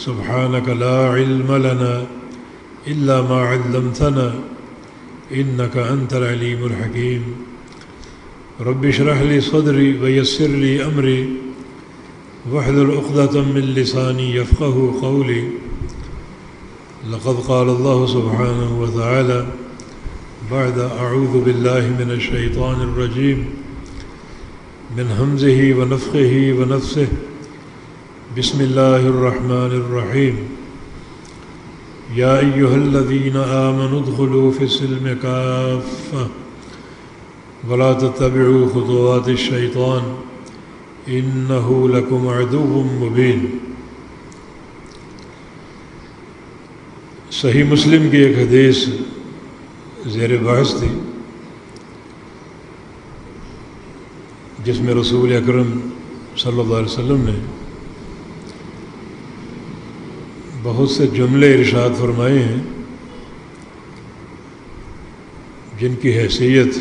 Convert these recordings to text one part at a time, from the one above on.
سبحانك لا علم لنا إلا ما علمتنا إنك أنت العليم الحكيم رب اشرح لي صدري ويسر لي أمري واحلل عقدة من لساني يفقهوا قولي لقد قال الله سبحانه وتعالى بعد أعوذ بالله من الشيطان الرجيم من همزه ونفخه ونفثه بسم الله الرحمن الرحيم يا أيها الذين آمنوا ادخلوا في السلم كافة ولا تتبعوا خطوات الشيطان إنه لكم عدو مبين۔ صحیح مسلم کی ایک حدیث زیر بحث تھی جس میں رسول اکرم صلی اللہ علیہ وسلم نے بہت سے جملے ارشاد فرمائے ہیں جن کی حیثیت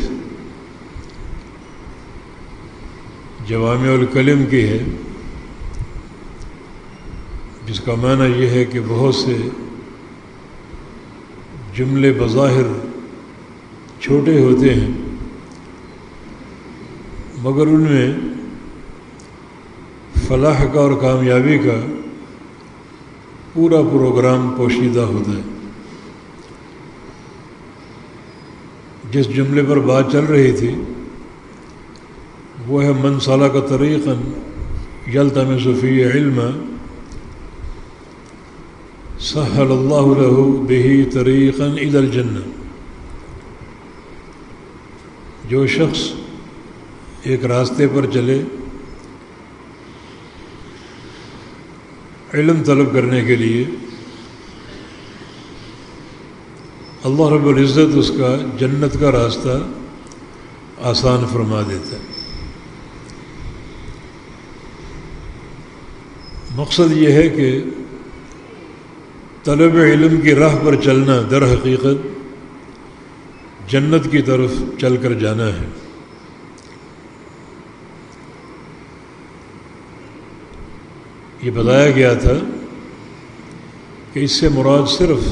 جوامع الکلم کی ہے، جس کا معنی یہ ہے کہ بہت سے جملے بظاہر چھوٹے ہوتے ہیں مگر ان میں فلاح کا اور کامیابی کا پورا پروگرام پوشیدہ ہوتا ہے۔ جس جملے پر بات چل رہی تھی وہ ہے من سلک طریقا یلتمس فیہ علما سہل اللہ لہ بہ طریقا الی الجنہ۔ جو شخص ایک راستے پر چلے علم طلب کرنے کے لیے، اللہ رب العزت اس کا جنت کا راستہ آسان فرما دیتا ہے۔ مقصد یہ ہے کہ طلب علم کی راہ پر چلنا در حقیقت جنت کی طرف چل کر جانا ہے۔ یہ بتایا گیا تھا کہ اس سے مراد صرف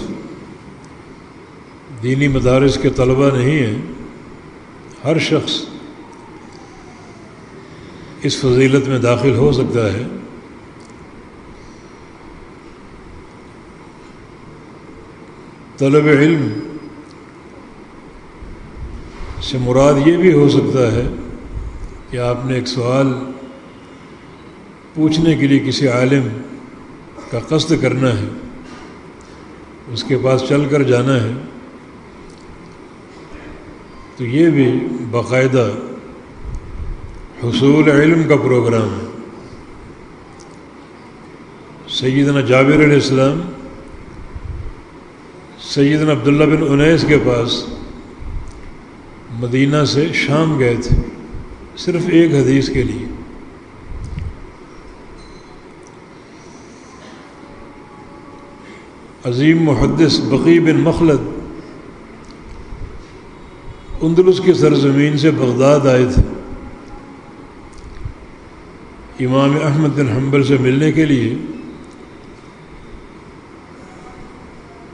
دینی مدارس کے طلبہ نہیں ہیں، ہر شخص اس فضیلت میں داخل ہو سکتا ہے۔ طلب علم سے مراد یہ بھی ہو سکتا ہے کہ آپ نے ایک سوال پوچھنے کے لیے کسی عالم کا قصد کرنا ہے، اس کے پاس چل کر جانا ہے، تو یہ بھی باقاعدہ حصول علم کا پروگرام ہے۔ سیدنا جابر علیہ السلام سیدنا عبداللہ بن انیس کے پاس مدینہ سے شام گئے تھے صرف ایک حدیث کے لیے۔ عظیم محدث بقی بن مخلد اندلس کی سرزمین سے بغداد آئے تھے امام احمد بن حنبل سے ملنے کے لیے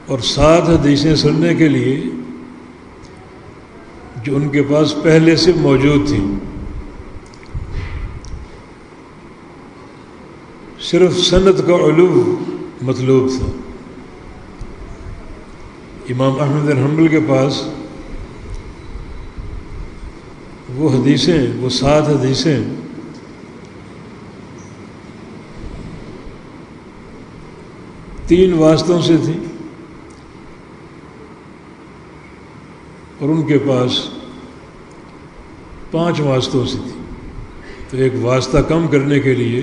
اور 7 حدیثیں سننے کے لیے جو ان کے پاس پہلے سے موجود تھیں۔ صرف سند کا علو مطلوب تھا۔ امام احمد بن حنبل کے پاس وہ حدیثیں، وہ 7 حدیثیں تین واسطوں سے تھیں اور ان کے پاس 5 واسطوں سے تھی، تو ایک واسطہ کم کرنے کے لیے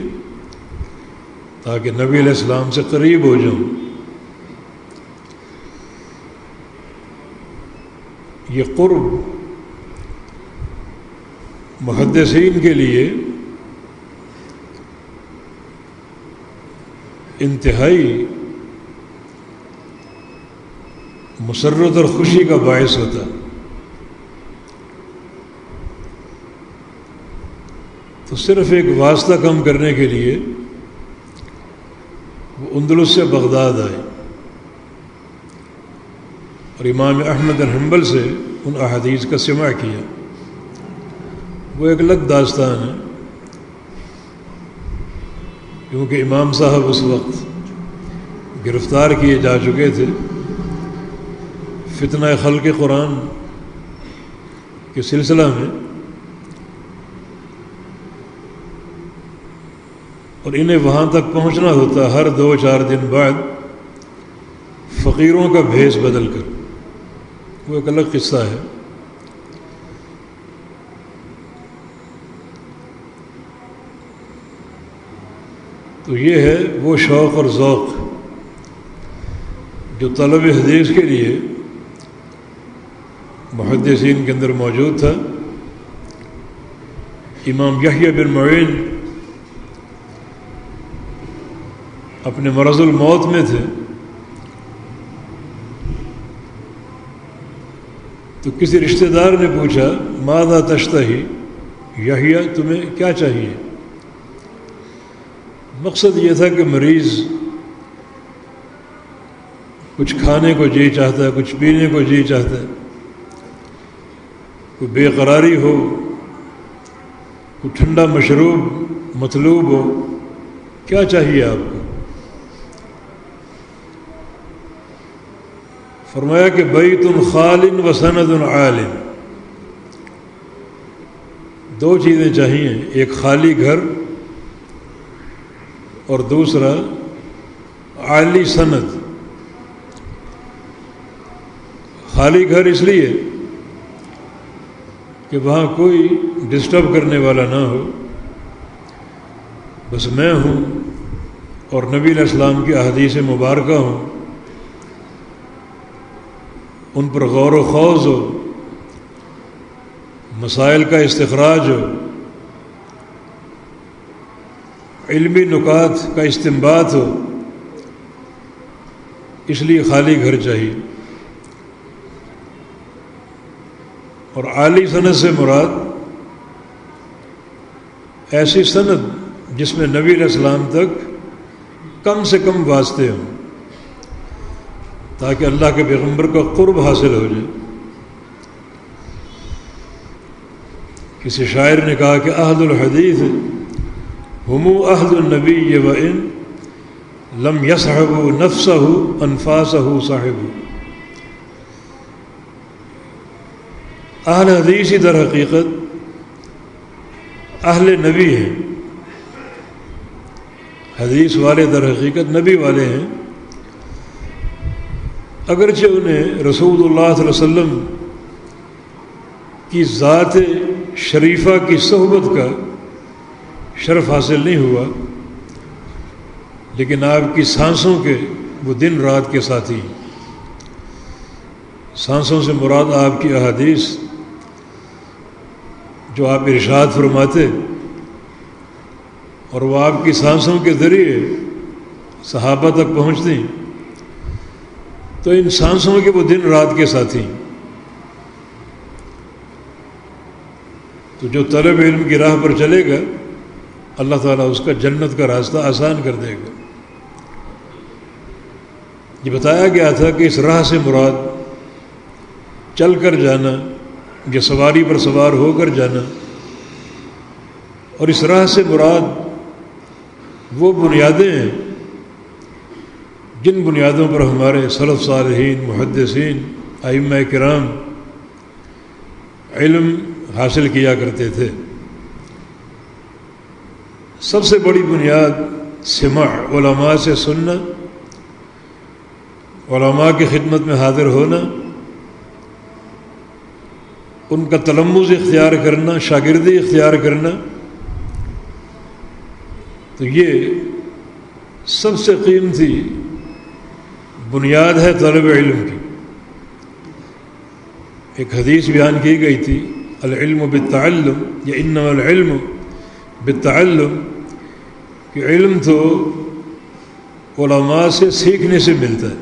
تاکہ نبی علیہ السلام سے قریب ہو جاؤں، یہ قرب محدثین کے لیے انتہائی مسرت اور خوشی کا باعث ہوتا ہے۔ تو صرف ایک واسطہ کم کرنے کے لیے وہ اندلس سے بغداد آئے اور امام احمد بن حنبل سے ان احادیث کا سماع کیا. وہ ایک الگ داستان ہے، کیونکہ امام صاحب اس وقت گرفتار کیے جا چکے تھے فتنہ خلق قرآن کے سلسلہ میں، اور انہیں وہاں تک پہنچنا ہوتا ہر 2-4 دن بعد فقیروں کا بھیس بدل کر. وہ ایک الگ قصہ ہے. تو یہ ہے وہ شوق اور ذوق جو طلب حدیث کے لیے محدثین کے اندر موجود تھا. امام یحییٰ بن معین اپنے مرض الموت میں تھے تو کسی رشتہ دار نے پوچھا ماذا تشتہی، یحییٰ تمہیں کیا چاہیے؟ مقصد یہ تھا کہ مریض کچھ کھانے کو جی چاہتا ہے، کچھ پینے کو جی چاہتا ہے، کوئی بے قراری ہو، کوئی ٹھنڈا مشروب مطلوب ہو، کیا چاہیے آپ کو؟ فرمایا کہ بیت خال و سند عال. 2 چیزیں چاہیے، ایک خالی گھر اور دوسرا عالی سند. خالی گھر اس لیے کہ وہاں کوئی ڈسٹرب کرنے والا نہ ہو، بس میں ہوں اور نبی علیہ السلام کی احادیث مبارکہ ہوں، ان پر غور و خوض ہو، مسائل کا استخراج ہو، علمی نکات کا استنباط ہو. اس لیے خالی گھر چاہیے. اور عالی سند سے مراد ایسی سند جس میں نبی علیہ السلام تک کم سے کم واسطے ہوں تاکہ اللہ کے پیغمبر کا قرب حاصل ہو جائے. کسی شاعر نے کہا کہ اہل الحدیث ہم اہل النبی وان لم یصحبوا نفسہ انفاسہ صاحب. اہل حدیث ہی در حقیقت اہل نبی ہیں. حدیث والے در حقیقت نبی والے ہیں، اگرچہ انہیں رسول اللہ صلی اللہ علیہ وسلم کی ذات شریفہ کی صحبت کا شرف حاصل نہیں ہوا، لیکن آپ کی سانسوں کے وہ دن رات کے ساتھی. سانسوں سے مراد آپ کی احادیث جو آپ ارشاد فرماتے اور وہ آپ کی سانسوں کے ذریعے صحابہ تک پہنچتی، تو ان سانسوں کے وہ دن رات کے ساتھی. تو جو طلب علم کی راہ پر چلے گا اللہ تعالیٰ اس کا جنت کا راستہ آسان کر دے گا. یہ بتایا گیا تھا کہ اس راہ سے مراد چل کر جانا یا سواری پر سوار ہو کر جانا، اور اس راہ سے مراد وہ بنیادیں ہیں جن بنیادوں پر ہمارے سلف صالحین، محدثین، ائمہ کرام علم حاصل کیا کرتے تھے. سب سے بڑی بنیاد سماع، علماء سے سننا، علماء کی خدمت میں حاضر ہونا، ان کا تلمذ اختیار کرنا، شاگردی اختیار کرنا. تو یہ سب سے قیمتی بنیاد ہے طلب علم کی. ایک حدیث بیان کی گئی تھی العلم بالتعلم یا انما العلم بالتعلم، کہ علم تو علماء سے سیکھنے سے ملتا ہے.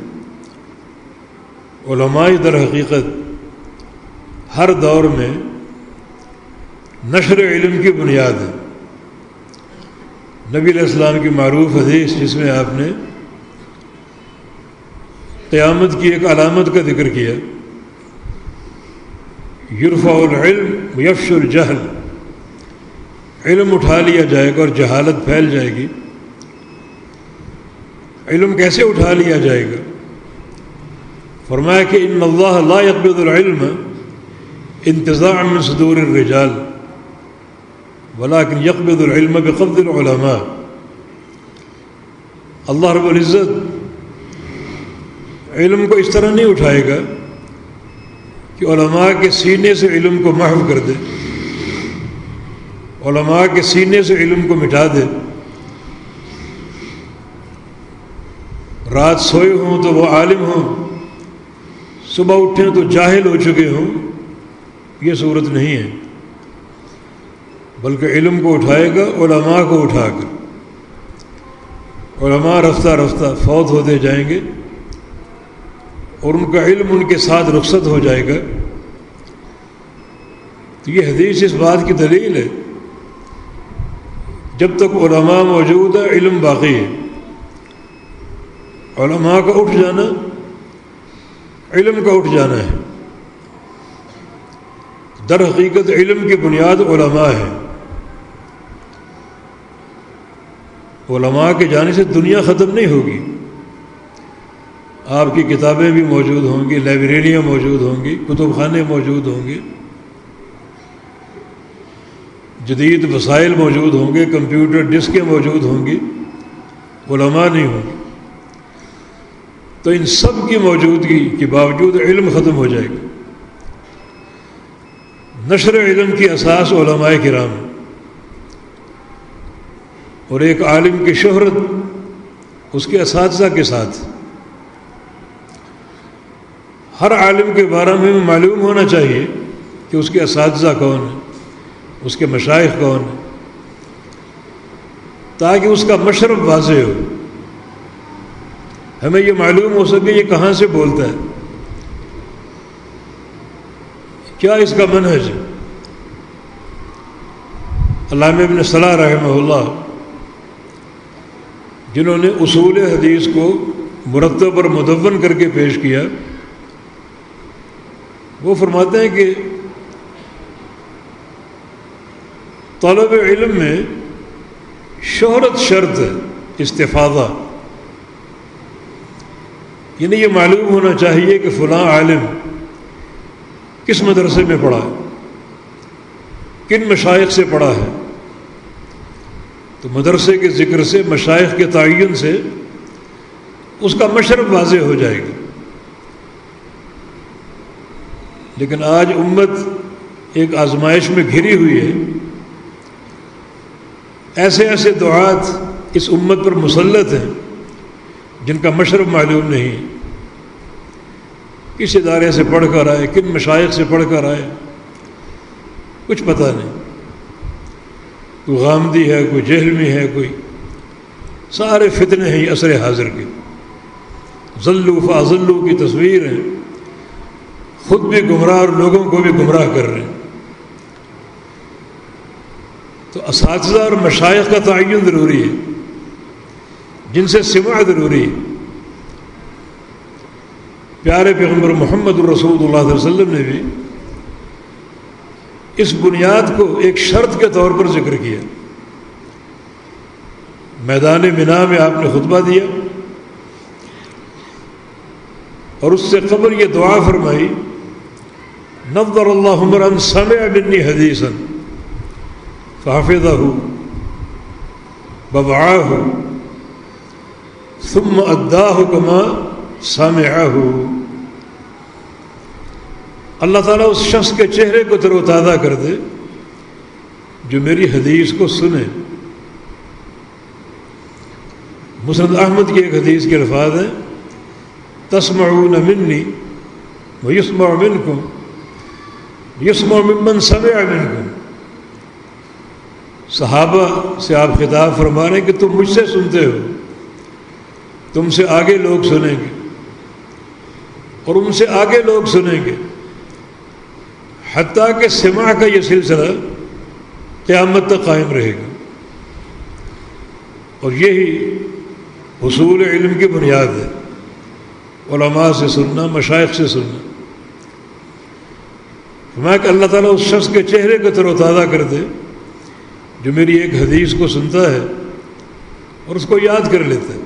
علماء در حقیقت ہر دور میں نشر علم کی بنیاد ہے. نبی علیہ السلام کی معروف حدیث جس میں آپ نے قیامت کی ایک علامت کا ذکر کیا، یرفع العلم ویفشو الجہل، علم اٹھا لیا جائے گا اور جہالت پھیل جائے گی۔ علم کیسے اٹھا لیا جائے گا؟ فرمایا کہ ان اللہ لا يقبض العلم انتزاعا من صدور الرجال ولكن يقبض العلم بقبض العلماء۔ اللہ رب العزت علم کو اس طرح نہیں اٹھائے گا کہ علماء کے سینے سے علم کو محو کر دے، علماء کے سینے سے علم کو مٹا دے، رات سوئے ہوں تو وہ عالم ہوں، صبح اٹھیں تو جاہل ہو چکے ہوں۔ یہ صورت نہیں ہے، بلکہ علم کو اٹھائے گا علماء کو اٹھا کر۔ علماء رفتہ رفتہ فوت ہوتے جائیں گے اور ان کا علم ان کے ساتھ رخصت ہو جائے گا۔ تو یہ حدیث اس بات کی دلیل ہے، جب تک علماء موجود ہے علم باقی ہے۔ علماء کا اٹھ جانا علم کا اٹھ جانا ہے۔ در حقیقت علم کی بنیاد علماء ہے۔ علماء کے جانے سے دنیا ختم نہیں ہوگی۔ آپ کی کتابیں بھی موجود ہوں گی، لائبریریاں موجود ہوں گی، کتب خانے موجود ہوں گے، جدید وسائل موجود ہوں گے، کمپیوٹر ڈسکیں موجود ہوں گی، علماء نہیں ہوں گے۔ تو ان سب کی موجودگی کے باوجود علم ختم ہو جائے گا۔ نشر علم کی اساس علماء کرام، اور ایک عالم کی شہرت اس کے اساتذہ کے ساتھ۔ ہر عالم کے بارے میں معلوم ہونا چاہیے کہ اس کے اساتذہ کون ہیں، اس کے مشائخ کون ہیں، تاکہ اس کا مشرب واضح ہو، ہمیں یہ معلوم ہو سکے یہ کہاں سے بولتا ہے، کیا اس کا منہج ہے۔ علامہ ابن صلاح رحمہ اللہ، جنہوں نے اصول حدیث کو مرتب اور مدون کر کے پیش کیا، وہ فرماتے ہیں کہ طلب علم میں شہرت شرط ہے، استفادہ، یعنی یہ معلوم ہونا چاہیے کہ فلاں عالم کس مدرسے میں پڑھا ہے، کن مشائخ سے پڑھا ہے۔ تو مدرسے کے ذکر سے، مشائخ کے تعین سے اس کا مشرب واضح ہو جائے گا۔ لیکن آج امت ایک آزمائش میں گھری ہوئی ہے، ایسے ایسے دعات اس امت پر مسلط ہیں جن کا مشرب معلوم نہیں، کس ادارے سے پڑھ کر آئے، کن مشائخ سے پڑھ کر آئے، کچھ پتہ نہیں۔ کوئی غامدی ہے، کوئی جہلمی ہے، کوئی، سارے فتنے ہیں عصر حاضر کے۔ ضلوا فاضلوا کی تصویر ہے، خود بھی گمراہ اور لوگوں کو بھی گمراہ کر رہے ہیں۔ تو اساتذہ اور مشائخ کا تعین ضروری ہے، جن سے سماع ضروری ہے۔ پیارے پیغمبر محمد الرسول اللہ صلی اللہ علیہ وسلم نے بھی اس بنیاد کو ایک شرط کے طور پر ذکر کیا۔ میدان منا میں آپ نے خطبہ دیا اور اس سے قبل یہ دعا فرمائی، نظر اللہ امرا سمع منی حدیثا فحفظہ ووعاہ ثم اداہ کما سامعہ۔ اللہ تعالیٰ اس شخص کے چہرے کو تر و تازہ کر دے جو میری حدیث کو سنے۔ مسند احمد کی ایک حدیث کے الفاظ ہیں، تسمعون منی ویسمع منکم یسمع ممن سمع منکم۔ صحابہ سے آپ خطاب فرما رہے ہیں کہ تم مجھ سے سنتے ہو، تم سے آگے لوگ سنیں گے اور ان سے آگے لوگ سنیں گے، حتیٰ کہ سماع کا یہ سلسلہ قیامت تک قائم رہے گا۔ اور یہی حصول علم کی بنیاد ہے۔ علماء سے سننا، مشائخ سے سننا. فرمایا کہ اللہ تعالیٰ اس شخص کے چہرے کو تر و تازہ کر دے جو میری ایک حدیث کو سنتا ہے اور اس کو یاد کر لیتا ہے.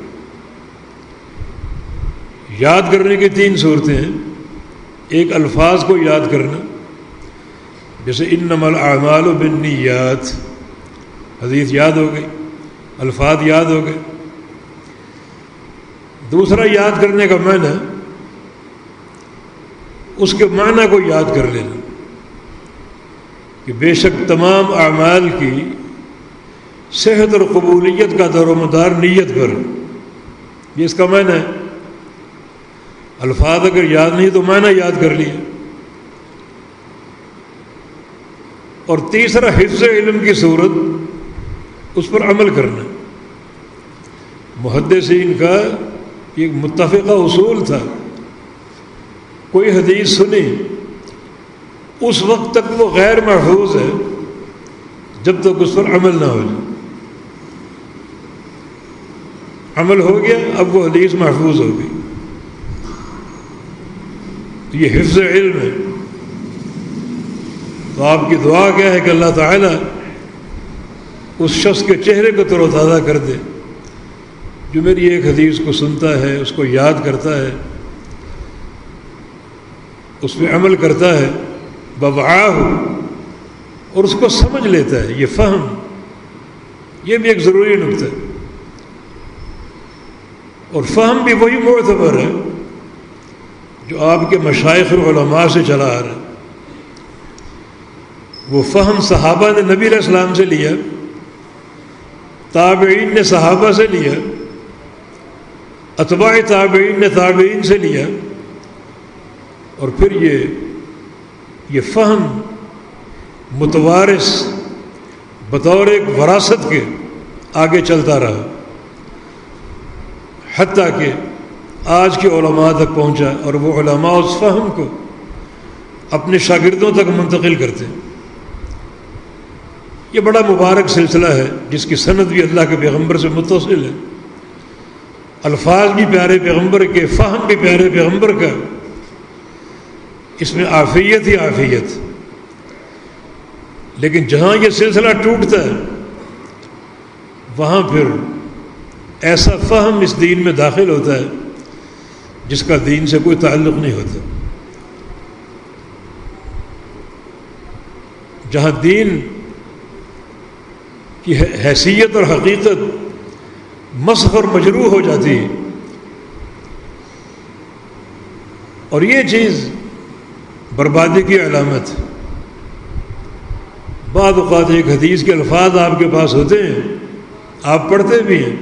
یاد کرنے کی 3 صورتیں ہیں. ایک الفاظ کو یاد کرنا، جیسے انما الاعمال بالنیات، حدیث یاد ہو گئی، الفاظ یاد ہو گئے. دوسرا یاد کرنے کا معنی اس کے معنی کو یاد کر لینا کہ بے شک تمام اعمال کی صحت اور قبولیت کا دار و مدار نیت پر. یہ اس کا معنی ہے. الفاظ اگر یاد نہیں تو معنی یاد کر لیا. اور تیسرا حفظ علم کی صورت، اس پر عمل کرنا. محدثین کا ایک متفقہ اصول تھا، کوئی حدیث سنی اس وقت تک وہ غیر محفوظ ہے جب تک اس پر عمل نہ ہو جائے. عمل ہو گیا اب وہ حدیث محفوظ ہو گئی. یہ حفظ علم ہے. تو آپ کی دعا کیا ہے کہ اللہ تعالیٰ اس شخص کے چہرے کو تر و تازہ کر دے جو میری ایک حدیث کو سنتا ہے، اس کو یاد کرتا ہے، اس پہ عمل کرتا ہے، بوعاہ، اور اس کو سمجھ لیتا ہے. یہ فہم، یہ بھی ایک ضروری نقطہ ہے. اور فہم بھی وہی معتبر ہے جو آپ کے مشائخ اور علماء سے چلا آ رہا ہے. وہ فہم صحابہ نے نبی علیہ السلام سے لیا، تابعین نے صحابہ سے لیا، اتباع تابعین نے تابعین سے لیا، اور پھر یہ فہم متوارث بطور ایک وراثت کے آگے چلتا رہا حتیٰ کہ آج کے علماء تک پہنچا. اور وہ علماء اس فہم کو اپنے شاگردوں تک منتقل کرتے ہیں. یہ بڑا مبارک سلسلہ ہے جس کی سند بھی اللہ کے پیغمبر سے متصل ہے. الفاظ بھی پیارے پیغمبر کے، فہم بھی پیارے پیغمبر کا. اس میں عافیت ہی عافیت. لیکن جہاں یہ سلسلہ ٹوٹتا ہے وہاں پھر ایسا فہم اس دین میں داخل ہوتا ہے جس کا دین سے کوئی تعلق نہیں ہوتا. جہاں دین کی حیثیت اور حقیقت مسخ اور مجروح ہو جاتی ہے. اور یہ چیز بربادی کی علامت. بعض اوقات ایک حدیث کے الفاظ آپ کے پاس ہوتے ہیں، آپ پڑھتے بھی ہیں،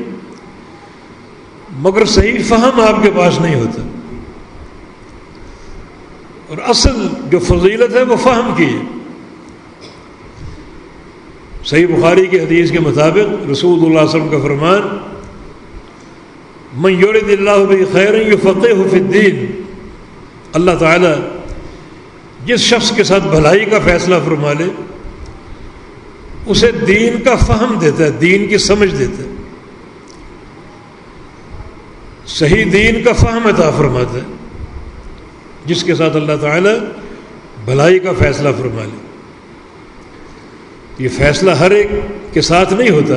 مگر صحیح فہم آپ کے پاس نہیں ہوتا. اور اصل جو فضیلت ہے وہ فہم کی ہے. صحیح بخاری کی حدیث کے مطابق رسول اللہ صلی اللہ علیہ وسلم کا فرمان، من یرد اللہ بہ خیرا یفقہہ فی الدین. اللہ تعالیٰ جس شخص کے ساتھ بھلائی کا فیصلہ فرما لے اسے دین کا فہم دیتا ہے، دین کی سمجھ دیتا ہے، صحیح دین کا فہم عطا فرماتا ہے جس کے ساتھ اللہ تعالیٰ بھلائی کا فیصلہ فرما لے. یہ فیصلہ ہر ایک کے ساتھ نہیں ہوتا.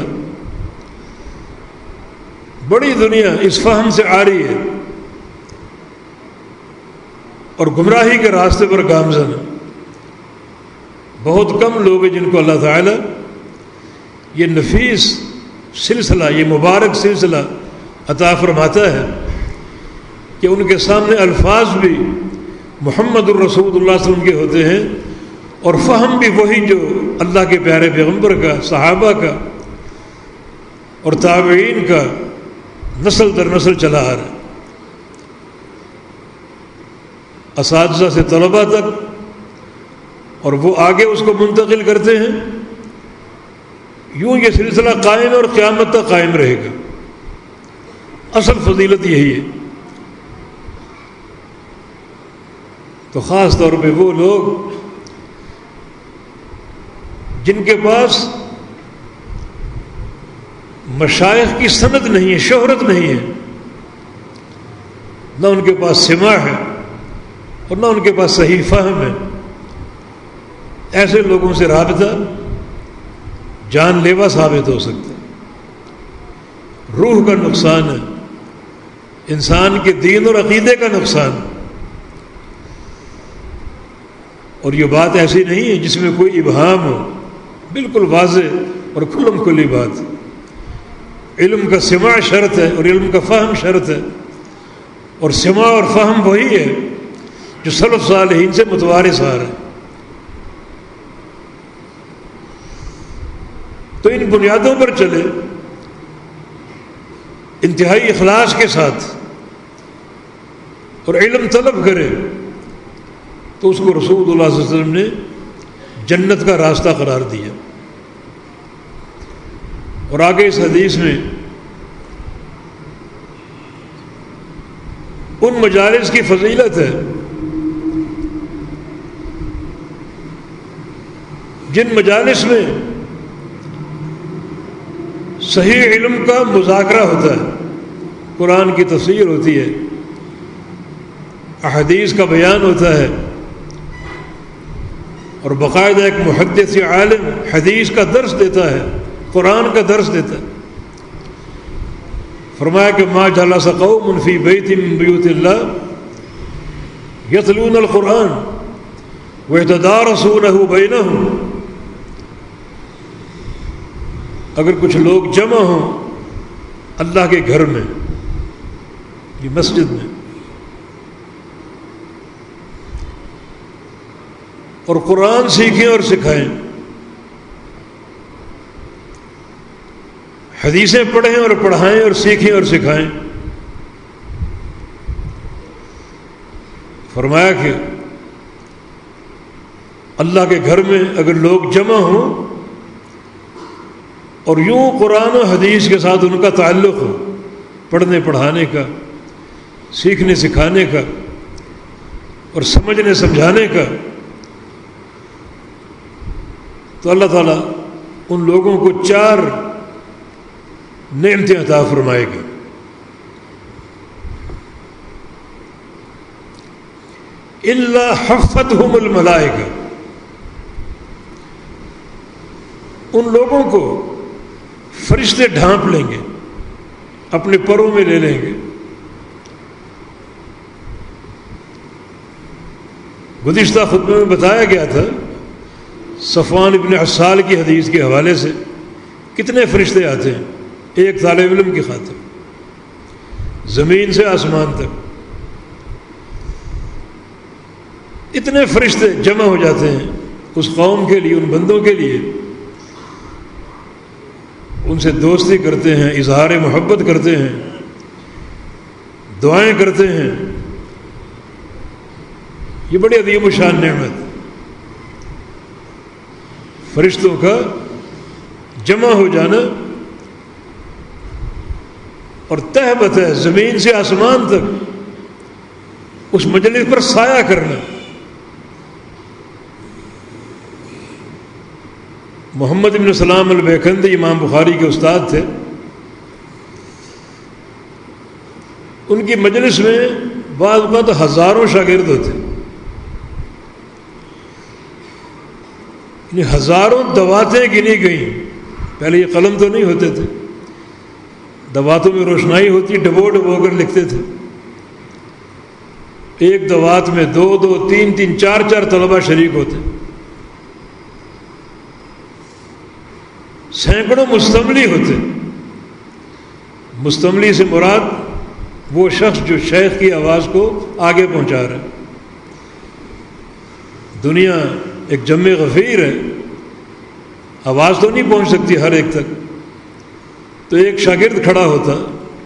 بڑی دنیا اس فہم سے آ رہی ہے اور گمراہی کے راستے پر گامزن ہے. بہت کم لوگ ہیں جن کو اللہ تعالیٰ یہ نفیس سلسلہ، یہ مبارک سلسلہ عطا فرماتا ہے کہ ان کے سامنے الفاظ بھی محمد الرسول اللہ صلی اللہ علیہ وسلم کے ہوتے ہیں اور فہم بھی وہی جو اللہ کے پیارے پیغمبر کا، صحابہ کا اور تابعین کا نسل در نسل چلا آ رہا ہے. اساتذہ سے طلباء تک، اور وہ آگے اس کو منتقل کرتے ہیں. یوں یہ سلسلہ قائم اور قیامت تک قائم رہے گا. اصل فضیلت یہی ہے. تو خاص طور پہ وہ لوگ جن کے پاس مشائخ کی سند نہیں ہے، شہرت نہیں ہے، نہ ان کے پاس سماع ہے اور نہ ان کے پاس صحیح فہم ہے، ایسے لوگوں سے رابطہ جان لیوا ثابت ہو سکتا ہے، روح کا نقصان ہے، انسان کے دین اور عقیدے کا نقصان۔ اور یہ بات ایسی نہیں ہے جس میں کوئی ابہام ہو، بالکل واضح اور کھلم کھلی بات۔ علم کا سماع شرط ہے اور علم کا فہم شرط ہے، اور سماع اور فہم وہی ہے جو سلف صالحین سے متوارث آ رہا ہے۔ تو ان بنیادوں پر چلے، انتہائی اخلاص کے ساتھ، اور علم طلب کرے، تو اس کو رسول اللہ صلی اللہ علیہ وسلم نے جنت کا راستہ قرار دیا۔ اور آگے اس حدیث میں ان مجالس کی فضیلت ہے جن مجالس میں صحیح علم کا مذاکرہ ہوتا ہے، قرآن کی تفسیر ہوتی ہے، احادیث کا بیان ہوتا ہے، اور باقاعدہ ایک محدث عالم حدیث کا درس دیتا ہے، قرآن کا درس دیتا ہے۔ فرمایا کہ ما جلس قوم فی بیت من بیوت اللہ یتلون القرآن ویتدارسونہ بینہم، اگر کچھ لوگ جمع ہوں اللہ کے گھر میں، یہ مسجد میں، اور قرآن سیکھیں اور سکھائیں، حدیثیں پڑھیں اور پڑھائیں اور سیکھیں اور سکھائیں، فرمایا کہ اللہ کے گھر میں اگر لوگ جمع ہوں اور یوں قرآن و حدیث کے ساتھ ان کا تعلق ہو، پڑھنے پڑھانے کا، سیکھنے سکھانے کا اور سمجھنے سمجھانے کا، تو اللہ تعالیٰ ان لوگوں کو 4 نعمتیں عطا فرمائے گا۔ الا حفتہم الملائکہ، ان لوگوں کو فرشتے ڈھانپ لیں گے، اپنے پروں میں لے لیں گے۔ گزشتہ خطبے میں بتایا گیا تھا صفوان ابن عسال کی حدیث کے حوالے سے کتنے فرشتے آتے ہیں ایک طالب علم کی خاطر، زمین سے آسمان تک اتنے فرشتے جمع ہو جاتے ہیں اس قوم کے لیے، ان بندوں کے لیے، ان سے دوستی کرتے ہیں، اظہار محبت کرتے ہیں، دعائیں کرتے ہیں۔ یہ بڑی عظیم و شان نعمت، فرشتوں کا جمع ہو جانا اور تہبت ہے زمین سے آسمان تک اس مجلس پر سایہ کرنا۔ محمد بن سلام البیکندی امام بخاری کے استاد تھے، ان کی مجلس میں بعض اوقات ہزاروں شاگرد ہوتے، یعنی ہزاروں دواتیں گنی گئیں۔ پہلے یہ قلم تو نہیں ہوتے تھے، دواتوں میں روشنائی ہوتی، ڈبو ڈبو کر لکھتے تھے۔ ایک دوات میں 2 2 3 3 4 4 طلبہ شریک ہوتے، سینکڑوں مستملی ہوتے۔ مستملی سے مراد وہ شخص جو شیخ کی آواز کو آگے پہنچا رہا ہے۔ دنیا ایک جمع غفیر ہے، آواز تو نہیں پہنچ سکتی ہر ایک تک، تو ایک شاگرد کھڑا ہوتا،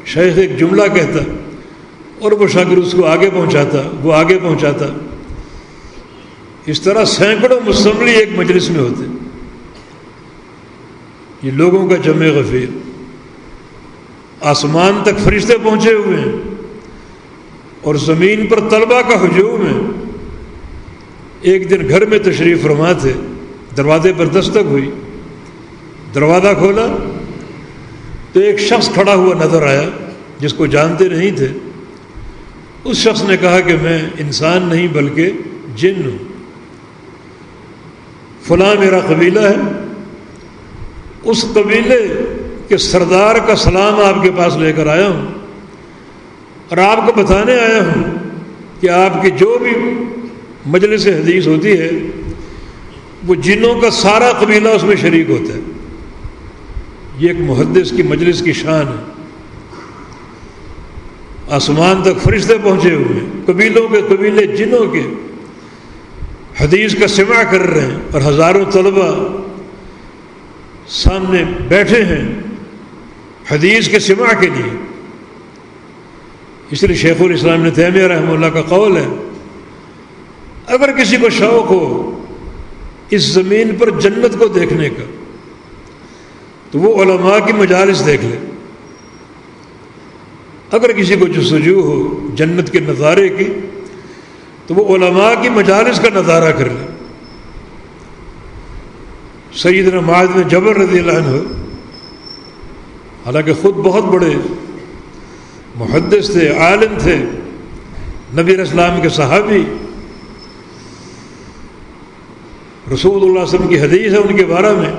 شیخ ایک جملہ کہتا اور وہ شاگرد اس کو آگے پہنچاتا، وہ آگے پہنچاتا۔ اس طرح سینکڑوں مستملی ایک مجلس میں ہوتے، یہ لوگوں کا جمع غفیر۔ آسمان تک فرشتے پہنچے ہوئے ہیں اور زمین پر طلبہ کا ہجوم ہے۔ ایک دن گھر میں تشریف فرما تھے، دروازے پر دستک ہوئی، دروازہ کھولا تو ایک شخص کھڑا ہوا نظر آیا جس کو جانتے نہیں تھے۔ اس شخص نے کہا کہ میں انسان نہیں بلکہ جن ہوں، فلاں میرا قبیلہ ہے، اس قبیلے کے سردار کا سلام آپ کے پاس لے کر آیا ہوں، اور آپ کو بتانے آیا ہوں کہ آپ کی جو بھی مجلس حدیث ہوتی ہے وہ جنوں کا سارا قبیلہ اس میں شریک ہوتا ہے۔ یہ ایک محدث کی مجلس کی شان ہے۔ آسمان تک فرشتے پہنچے ہوئے ہیں، قبیلوں کے قبیلے جنوں کے حدیث کا سماع کر رہے ہیں، اور ہزاروں طلبہ سامنے بیٹھے ہیں حدیث کے سماع کے لیے۔ اس لیے شیخ الاسلام ابن تیمیہ رحمہ اللہ کا قول ہے، اگر کسی کو شوق ہو اس زمین پر جنت کو دیکھنے کا تو وہ علماء کی مجالس دیکھ لے، اگر کسی کو جستجو ہو جنت کے نظارے کی تو وہ علماء کی مجالس کا نظارہ کر لے۔ سیدنا معاذ بن جبل رضی اللہ عنہ حالانکہ خود بہت بڑے محدث تھے، عالم تھے، نبی علیہ السلام کے صحابی، رسول اللہ صلی اللہ علیہ وسلم کی حدیث ہے ان کے بارے میں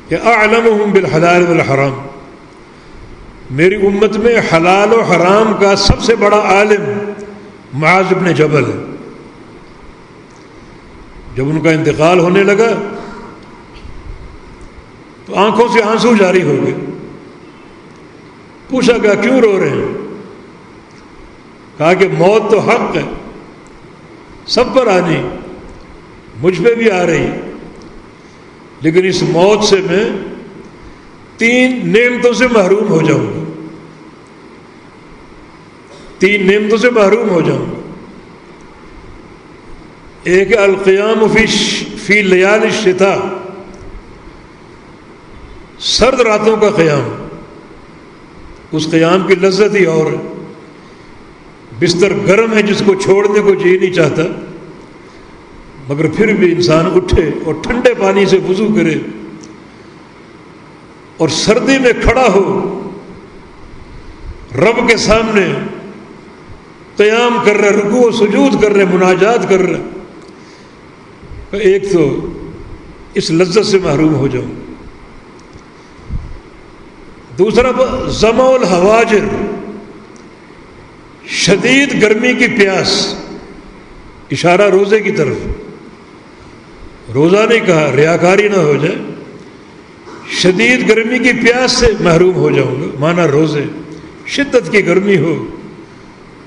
کہ اعلمہم بالحلال والحرام، میری امت میں حلال و حرام کا سب سے بڑا عالم معاذ بن جبل ہے۔ جب ان کا انتقال ہونے لگا تو آنکھوں سے آنسو جاری ہو گئے۔ پوچھا گیا کیوں رو رہے ہیں؟ کہا کہ موت تو حق ہے، سب پر آنی، مجھ پہ بھی آ رہی، لیکن اس موت سے میں 3 نعمتوں سے محروم ہو جاؤں گا، 3 نعمتوں سے محروم ہو جاؤں گا۔ ایک القیام فی لیال الشتاء، سرد راتوں کا قیام، اس قیام کی لذت ہی اور ہے۔ بستر گرم ہے جس کو چھوڑنے کو جی نہیں چاہتا، مگر پھر بھی انسان اٹھے اور ٹھنڈے پانی سے وضو کرے اور سردی میں کھڑا ہو رب کے سامنے قیام کر رہے، رکوع و سجود کر رہے، مناجات کر رہے، ایک تو اس لذت سے محروم ہو جاؤں۔ دوسرا ظما الحواجر، شدید گرمی کی پیاس، اشارہ روزے کی طرف، روزہ نہیں کہا ریاکاری نہ ہو جائے، شدید گرمی کی پیاس سے محروم ہو جاؤں گا، مانا روزے، شدت کی گرمی ہو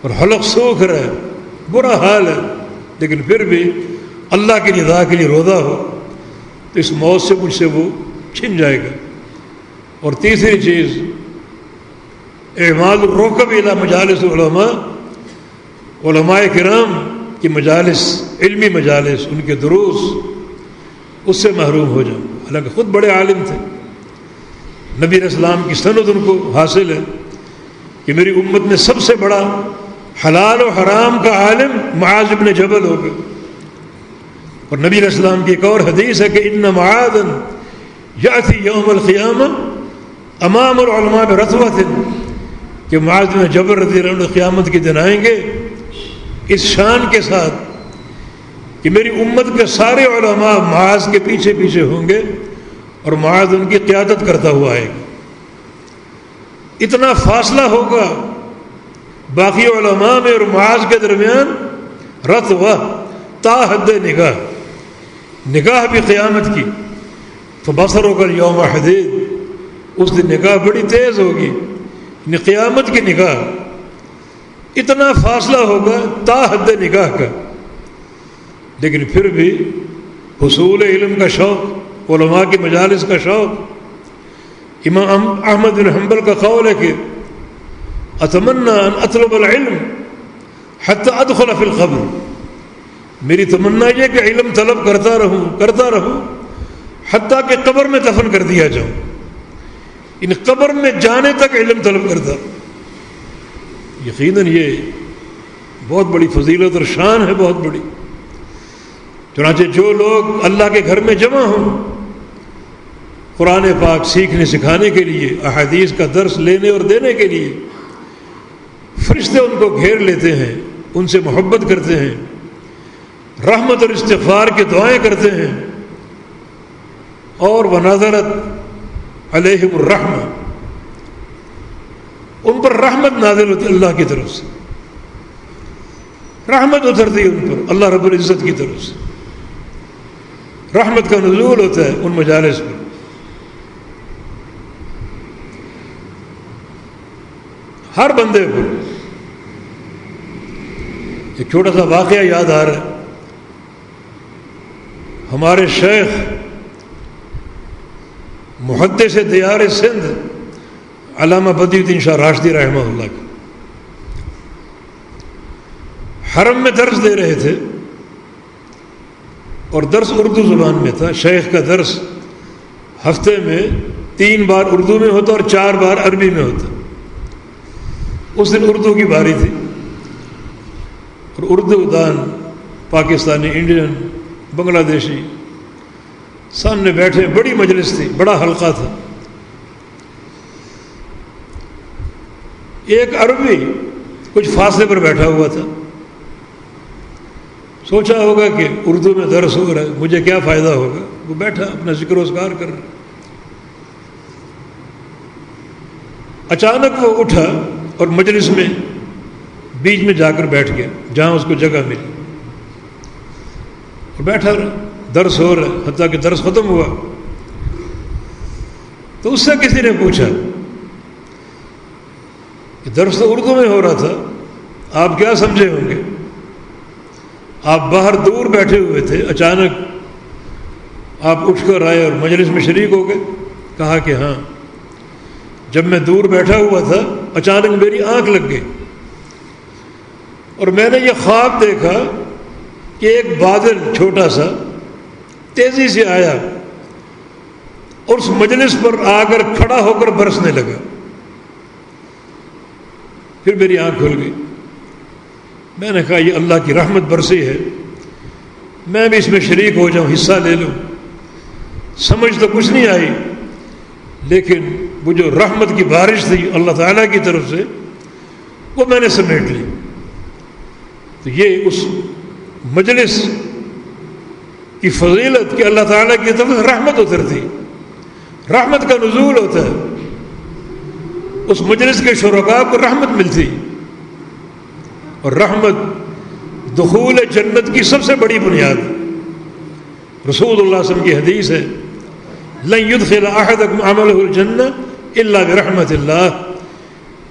اور حلق سوکھ رہا ہے، برا حال ہے، لیکن پھر بھی اللہ کی رضا کے لیے روزہ ہو تو اس موت سے مجھ سے وہ چھن جائے گا۔ اور تیسری چیز اعمال الرکب الی مجالس العلماء، علماء کرام کی مجالس، علمی مجالس، ان کے دروس، اس سے محروم ہو جاؤں۔ حالانکہ خود بڑے عالم تھے، نبی علیہ السلام کی سند ان کو حاصل ہے کہ میری امت میں سب سے بڑا حلال و حرام کا عالم معاذ بن جبل ہوگا۔ اور نبی علیہ السلام کی ایک اور حدیث ہے کہ ان معاذا یأتی یوم القیامہ امام العلماء برتوۃ، کہ معاذ بن جبل رضی اللہ عنہ قیامت کے دن آئیں گے اس شان کے ساتھ کہ میری امت کے سارے علماء معاذ کے پیچھے پیچھے ہوں گے اور معاذ ان کی قیادت کرتا ہوا آئے گا۔ اتنا فاصلہ ہوگا باقی علماء میں اور معاذ کے درمیان، رتوہ تا حد نگاہ، نگاہ بھی قیامت کی، فبصرک الیوم حدید، اس دن نگاہ بڑی تیز ہوگی، یعنی قیامت کی نگاہ، اتنا فاصلہ ہوگا تا حد نگاہ کا، لیکن پھر بھی حصول علم کا شوق، علماء کی مجالس کا شوق۔ امام احمد بن حنبل کا قول ہے کہ اتمنى ان اطلب العلم حتى ادخل في القبر، میری تمنا یہ کہ علم طلب کرتا رہوں حتیٰ کہ قبر میں دفن کر دیا جاؤں، ان قبر میں جانے تک علم طلب کرتا۔ یقیناً یہ بہت بڑی فضیلت اور شان ہے، بہت بڑی۔ چنانچہ جو لوگ اللہ کے گھر میں جمع ہوں قرآن پاک سیکھنے سکھانے کے لیے، احادیث کا درس لینے اور دینے کے لیے، فرشتے ان کو گھیر لیتے ہیں، ان سے محبت کرتے ہیں، رحمت اور استغفار کی دعائیں کرتے ہیں، اور ونزلت علیہم الرحمہ، ان پر رحمت نازل ہوتی اللہ کی طرف سے، رحمت اترتی ہے ان پر اللہ رب العزت کی طرف سے، رحمت کا نزول ہوتا ہے ان مجالس پر۔ ہر بندے کو ایک چھوٹا سا واقعہ یاد آ رہا ہے۔ ہمارے شیخ محدث دیار سندھ علامہ بدی الدین شاہ راشدی رحمہ اللہ کا حرم میں درس دے رہے تھے، اور درس اردو زبان میں تھا۔ شیخ کا درس ہفتے میں 3 بار اردو میں ہوتا اور 4 بار عربی میں ہوتا۔ اس دن اردو کی باری تھی، اور اردو دان پاکستانی، انڈین، بنگلہ دیشی سامنے بیٹھے، بڑی مجلس تھی، بڑا حلقہ تھا۔ ایک عربی کچھ فاصلے پر بیٹھا ہوا تھا، سوچا ہوگا کہ اردو میں درس ہو رہا ہے، مجھے کیا فائدہ ہوگا۔ وہ بیٹھا اپنا ذکر و اذکار کر رہا۔ اچانک وہ اٹھا اور مجلس میں بیچ میں جا کر بیٹھ گیا جہاں اس کو جگہ ملی، اور بیٹھا رہا، درس ہو رہا ہے، حتیٰ کہ درس ختم ہوا تو اس سے کسی نے پوچھا کہ درس تو اردو میں ہو رہا تھا، آپ کیا سمجھے ہوں گے؟ آپ باہر دور بیٹھے ہوئے تھے، اچانک آپ اٹھ کر آئے اور مجلس میں شریک ہو گئے۔ کہا کہ ہاں، جب میں دور بیٹھا ہوا تھا اچانک میری آنکھ لگ گئی، اور میں نے یہ خواب دیکھا کہ ایک بادل چھوٹا سا تیزی سے آیا اور اس مجلس پر آ کر کھڑا ہو کر برسنے لگا۔ پھر میری آنکھ کھل گئی۔ میں نے کہا یہ اللہ کی رحمت برسی ہے، میں بھی اس میں شریک ہو جاؤں، حصہ لے لوں۔ سمجھ تو کچھ نہیں آئی، لیکن وہ جو رحمت کی بارش تھی اللہ تعالیٰ کی طرف سے، وہ میں نے سمیٹ لی۔ تو یہ اس مجلس کی فضیلت کہ اللہ تعالیٰ کی طرف سے رحمت اترتی، رحمت کا نزول ہوتا ہے، اس مجلس کے شرکاء کو رحمت ملتی، اور رحمت دخول جنت کی سب سے بڑی بنیاد۔ رسول اللہ صلی اللہ علیہ وسلم کی حدیث ہے، لن يدخل احدكم عمله الجنہ الا برحمت اللہ،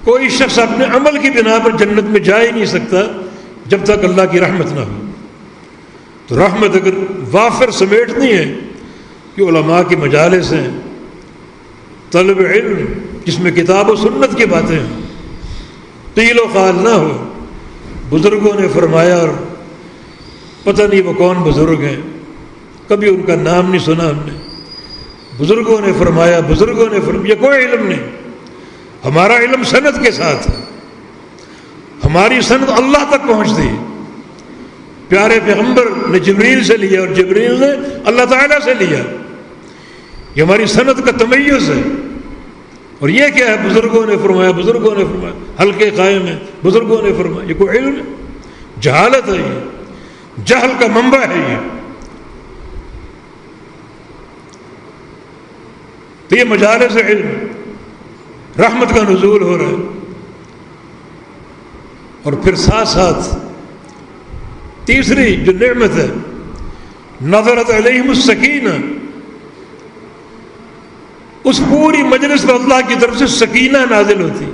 کوئی شخص اپنے عمل کی بنا پر جنت میں جا ہی نہیں سکتا جب تک اللہ کی رحمت نہ ہو۔ تو رحمت اگر وافر سمیٹنی ہے کہ علماء کی مجالس ہیں، طلب علم جس میں کتاب و سنت کی باتیں ہیں، قیل و قال نہ ہو۔ بزرگوں نے فرمایا، اور پتہ نہیں وہ کون بزرگ ہیں، کبھی ان کا نام نہیں سنا ہم نے۔ بزرگوں نے فرمایا، بزرگوں نے فرمایا، یہ کوئی علم نہیں۔ ہمارا علم سند کے ساتھ ہے، ہماری سند اللہ تک پہنچتی ہے۔ پیارے پیغمبر نے جبریل سے لیا اور جبریل نے اللہ تعالیٰ سے لیا، یہ ہماری سند کا تمیز ہے۔ اور یہ کیا ہے؟ بزرگوں نے فرمایا، بزرگوں نے فرمایا، حلقے قائم ہیں، بزرگوں نے فرمایا۔ یہ کوئی علم ہے؟ جہالت ہے، یہ جہل کا منبع ہے یہ۔ تو یہ مجالس علم، رحمت کا نزول ہو رہا ہے۔ اور پھر ساتھ ساتھ تیسری جو نعمت ہے، نظرت علیہم السکینہ، اس پوری مجلس پر اللہ کی طرف سے سکینہ نازل ہوتی۔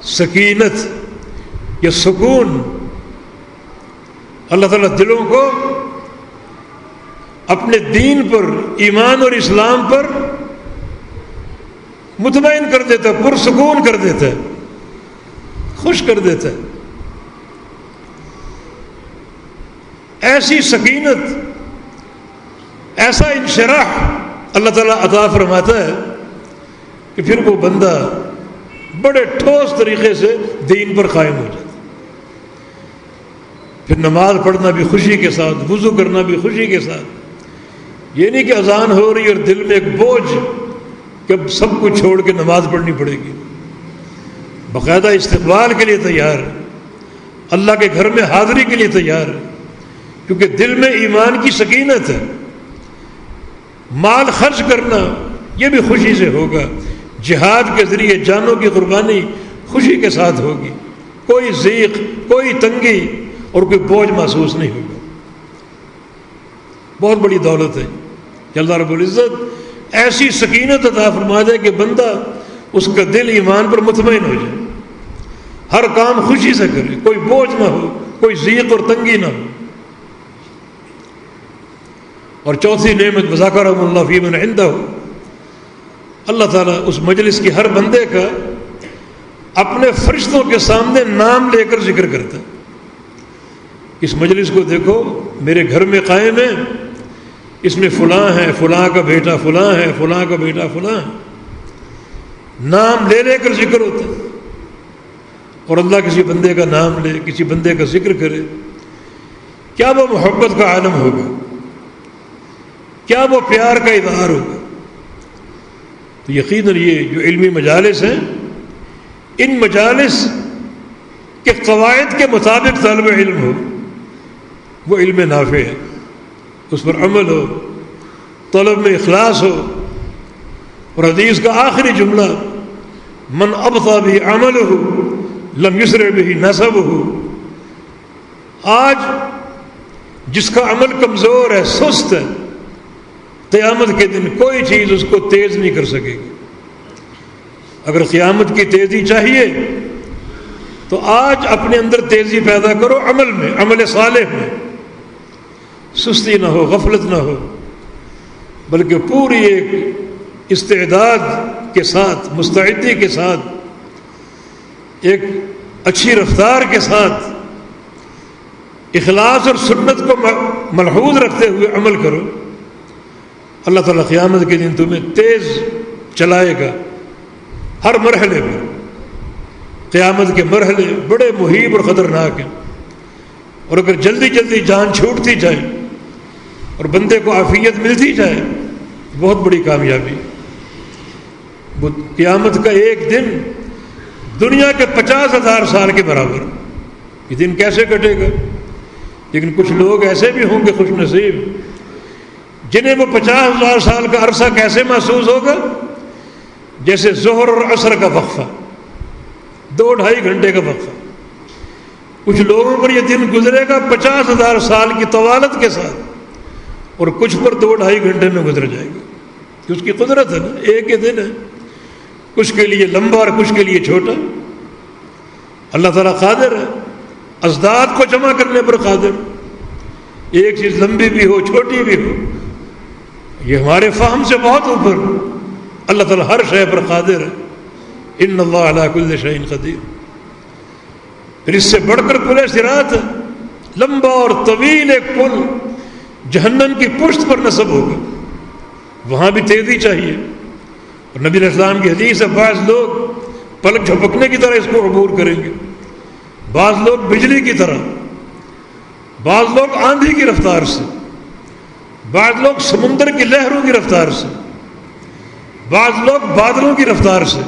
سکینت یا سکون، اللہ تعالیٰ دلوں کو اپنے دین پر، ایمان اور اسلام پر مطمئن کر دیتا ہے، پرسکون کر دیتا ہے، خوش کر دیتا ہے۔ ایسی سکینت، ایسا انشراح اللہ تعالیٰ عطا فرماتا ہے کہ پھر وہ بندہ بڑے ٹھوس طریقے سے دین پر قائم ہو جاتا ہے۔ پھر نماز پڑھنا بھی خوشی کے ساتھ، وضو کرنا بھی خوشی کے ساتھ۔ یہ نہیں کہ اذان ہو رہی اور دل میں ایک بوجھ کہ اب سب کچھ چھوڑ کے نماز پڑھنی پڑے گی۔ باقاعدہ استقبال کے لیے تیار ہے، اللہ کے گھر میں حاضری کے لیے تیار ہے، کیونکہ دل میں ایمان کی سکینت ہے۔ مال خرچ کرنا یہ بھی خوشی سے ہوگا، جہاد کے ذریعے جانوں کی قربانی خوشی کے ساتھ ہوگی، کوئی ضیق، کوئی تنگی اور کوئی بوجھ محسوس نہیں ہوگا۔ بہت بڑی دولت ہے کہ اللہ رب العزت ایسی سکینت عطا فرما دے کہ بندہ اس کا دل ایمان پر مطمئن ہو جائے، ہر کام خوشی سے کرے، کوئی بوجھ نہ ہو، کوئی ضیق اور تنگی نہ ہو۔ اور چوتھی نعمت وذاکرہم اللہ فی من عندہ، اللہ تعالیٰ اس مجلس کی ہر بندے کا اپنے فرشتوں کے سامنے نام لے کر ذکر کرتا ہے۔ اس مجلس کو دیکھو، میرے گھر میں قائم ہے، اس میں فلاں ہے، فلاں کا بیٹا فلاں ہے، فلاں کا بیٹا فلاں ہے، نام لے لے کر ذکر ہوتا ہے۔ اور اللہ کسی بندے کا نام لے، کسی بندے کا ذکر کرے، کیا وہ محبت کا عالم ہوگا، کیا وہ پیار کا اظہار ہوگا۔ تو یقیناً یہ جو علمی مجالس ہیں، ان مجالس کے قواعد کے مطابق طالب علم ہو، وہ علم نافع ہے، اس پر عمل ہو، طلب میں اخلاص ہو۔ اور حدیث کا آخری جملہ، من ابطأ به عمله لم یسرع به نسبه، آج جس کا عمل کمزور ہے، سست ہے، قیامت کے دن کوئی چیز اس کو تیز نہیں کر سکے گی۔ اگر قیامت کی تیزی چاہیے تو آج اپنے اندر تیزی پیدا کرو، عمل میں، عمل صالح میں، سستی نہ ہو، غفلت نہ ہو، بلکہ پوری ایک استعداد کے ساتھ، مستعدی کے ساتھ، ایک اچھی رفتار کے ساتھ، اخلاص اور سنت کو ملحوظ رکھتے ہوئے عمل کرو۔ اللہ تعالیٰ قیامت کے دن تمہیں تیز چلائے گا ہر مرحلے پر۔ قیامت کے مرحلے بڑے مہیب اور خطرناک ہیں، اور اگر جلدی جلدی جان چھوٹتی جائے اور بندے کو عافیت ملتی جائے، بہت بڑی کامیابی۔ وہ قیامت کا ایک دن دنیا کے 50,000 سال کے برابر، یہ دن کیسے کٹے گا؟ لیکن کچھ لوگ ایسے بھی ہوں گے خوش نصیب جنہیں وہ 50,000 سال کا عرصہ کیسے محسوس ہوگا؟ جیسے ظہر اور عصر کا وقفہ، 2-2.5 گھنٹے کا وقفہ۔ کچھ لوگوں پر یہ دن گزرے گا 50,000 سال کی طوالت کے ساتھ، اور کچھ پر 2-2.5 گھنٹے میں گزر جائے گا، کہ اس کی قدرت ہے نا، ایک ہی دن ہے، کچھ کے لیے لمبا اور کچھ کے لیے چھوٹا۔ اللہ تعالیٰ قادر ہے، ازداد کو جمع کرنے پر قادر، ایک چیز لمبی بھی ہو چھوٹی بھی ہو، یہ ہمارے فہم سے بہت اوپر۔ اللہ تعالیٰ ہر شے پر قادر ہے، ان اللہ علی کل شیء قدیر۔ پھر اس سے بڑھ کر پل صراط ہے، لمبا اور طویل ایک پل جہنم کی پشت پر نصب ہوگا، وہاں بھی تیزی چاہیے۔ اور نبی علیہ السلام کی حدیث ہے، بعض لوگ پلک جھپکنے کی طرح اس کو عبور کریں گے، بعض لوگ بجلی کی طرح، بعض لوگ آندھی کی رفتار سے، بعض لوگ سمندر کی لہروں کی رفتار سے، بعض لوگ بادلوں کی رفتار سے،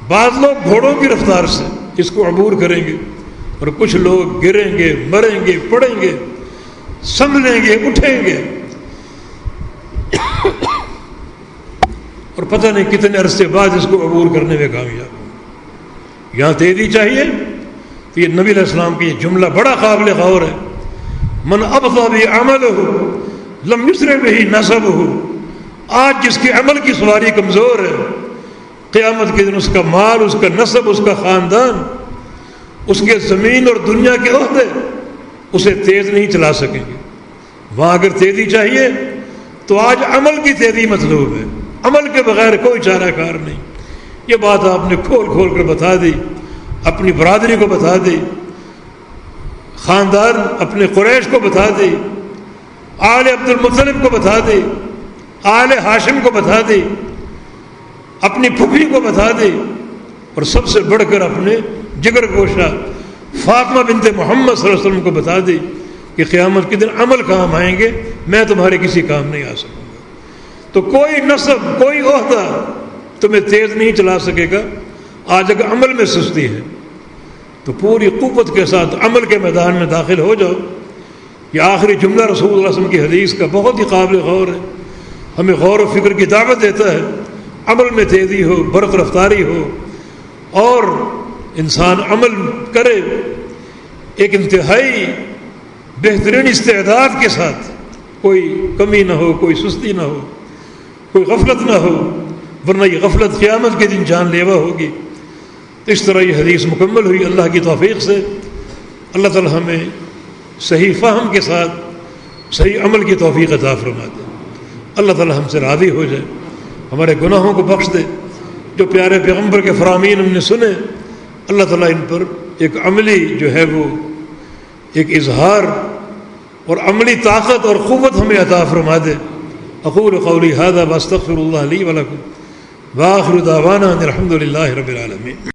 بعض لوگ گھوڑوں کی رفتار سے اس کو عبور کریں گے، اور کچھ لوگ گریں گے، مریں گے، پڑیں گے، سنبھلیں گے، اٹھیں گے، اور پتہ نہیں کتنے عرصے بعد اس کو عبور کرنے میں کامیاب ہوں۔ یہاں تیزی چاہیے تو یہ نبی علیہ السلام کی یہ جملہ بڑا قابل غور ہے، من ابطأ بعملہ لم یسرع بہ نسبہ۔ آج جس کے عمل کی سواری کمزور ہے، قیامت کے دن اس کا مال، اس کا نسب، اس کا خاندان، اس کے زمین اور دنیا کے عہدے اسے تیز نہیں چلا سکیں گے۔ وہاں اگر تیزی چاہیے تو آج عمل کی تیزی مطلوب ہے، عمل کے بغیر کوئی چارہ کار نہیں۔ یہ بات آپ نے کھول کھول کر بتا دی، اپنی برادری کو بتا دی، خاندان اپنے قریش کو بتا دی، آل عبد المطلب کو بتا دی، آل ہاشم کو بتا دی، اپنی پھوپھی کو بتا دی، اور سب سے بڑھ کر اپنے جگر گوشہ فاطمہ بنت محمد صلی اللہ علیہ وسلم کو بتا دی کہ قیامت کے دن عمل کام آئیں گے، میں تمہارے کسی کام نہیں آ سکوں گا۔ تو کوئی نسب، کوئی عہدہ تمہیں تیز نہیں چلا سکے گا۔ آج اگر عمل میں سستی ہے تو پوری قوت کے ساتھ عمل کے میدان میں داخل ہو جاؤ. یہ آخری جملہ رسول اللہ صلی اللہ علیہ وسلم کی حدیث کا بہت ہی قابل غور ہے، ہمیں غور و فکر کی دعوت دیتا ہے. عمل میں تیزی ہو، برق رفتاری ہو، اور انسان عمل کرے ایک انتہائی بہترین استعداد کے ساتھ، کوئی کمی نہ ہو، کوئی سستی نہ ہو، کوئی غفلت نہ ہو، ورنہ یہ غفلت قیامت کے دن جان لیوا ہوگی. اس طرح یہ حدیث مکمل ہوئی اللہ کی توفیق سے. اللہ تعالی ہمیں صحیح فہم کے ساتھ صحیح عمل کی توفیق عطا فرما دے. اللہ تعالی ہم سے راضی ہو جائے، ہمارے گناہوں کو بخش دے. جو پیارے پیغمبر کے فرامین ہم نے سنے، اللہ تعالیٰ ان پر ایک عملی جو ہے وہ ایک اظہار اور عملی طاقت اور قوت ہمیں عطا فرما دے. اقول قولی ھذا واستغفر اللہ لی ولکم وآخر دعوانا ان الحمد للہ رب العالمین.